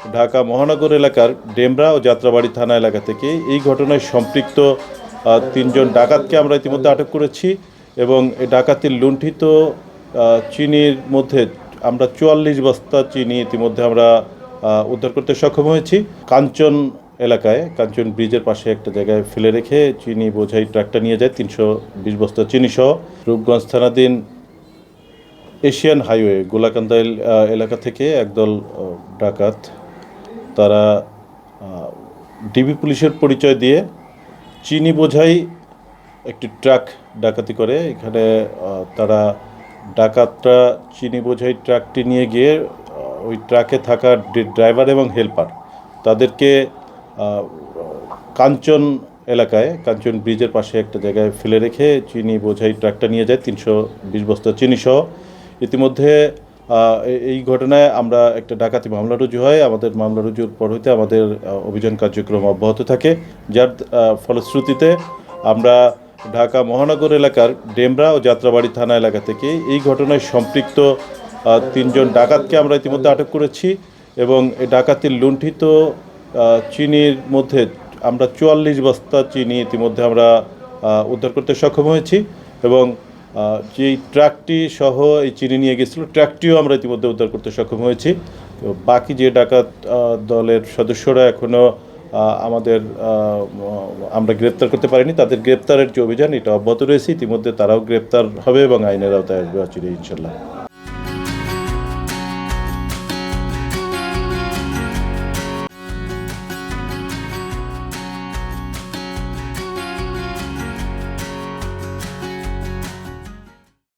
ঢাকা মহানগর এলাকার ডেমরা ও যাত্রাবাড়ি থানা এলাকা থেকে এই ঘটনায় সম্পৃক্ত তিনজন ডাকাতকে আমরা ইতিমধ্যে আটক করেছি এবং এই ডাকাতির লুণ্ঠিত চিনির মধ্যে আমরা 44 বস্তা চিনি ইতিমধ্যে আমরা উদ্ধার করতে সক্ষম হয়েছি। কাঞ্চন এলাকায় কাঞ্চন ব্রিজের পাশে একটা জায়গায় ফেলে রেখে চিনি বোঝাই ট্রাকটা নিয়ে যায় 320 বস্তা চিনি সহ। রূপগঞ্জ থানাধীন এশিয়ান হাইওয়ে গোলাকান্দা এলাকা থেকে একদল ডাকাত তারা ডিবি পুলিশের পরিচয় দিয়ে চিনি বোঝাই একটি ট্রাক ডাকাতি করে। এখানে তারা ডাকাতরা চিনি বোঝাই ট্রাকটি নিয়ে গিয়ে ওই ট্রাকে থাকা ড্রাইভার এবং হেল্পার তাদেরকে কাঞ্চন এলাকায় কাঞ্চন ব্রিজের পাশে একটা জায়গায় ফেলে রেখে চিনি বোঝাই ট্রাকটা নিয়ে যায় 320 বস্তা চিনি সহ। ইতিমধ্যে এই ঘটনায় আমরা একটা ডাকাতি মামলা রুজু হয়। আমাদের মামলা রুজুর পর হইতে আমাদের অভিযান কার্যক্রম অব্যাহত থাকে, যার ফলশ্রুতিতে আমরা ঢাকা মহানগর এলাকার ডেমরা ও যাত্রাবাড়ি থানা এলাকা থেকে এই ঘটনায় সম্পৃক্ত তিনজন ডাকাতকে আমরা ইতিমধ্যে আটক করেছি এবং এই ডাকাতির লুণ্ঠিত চিনির মধ্যে আমরা 44 বস্তা চিনি ইতিমধ্যে আমরা উদ্ধার করতে সক্ষম হয়েছি এবং যেই ট্রাকটি সহ এই চিনি নিয়ে গেছিলো ট্রাকটিও আমরা ইতিমধ্যে উদ্ধার করতে সক্ষম হয়েছি। তো বাকি যে ডাকাত দলের সদস্যরা এখনও আমরা গ্রেপ্তার করতে পারিনি, তাদের গ্রেপ্তারের যে অভিযান এটা অব্যাহত রয়েছে। ইতিমধ্যে তারাও গ্রেপ্তার হবে এবং আইনের আওতায় আসবে অচিরেই ইনশাল্লাহ।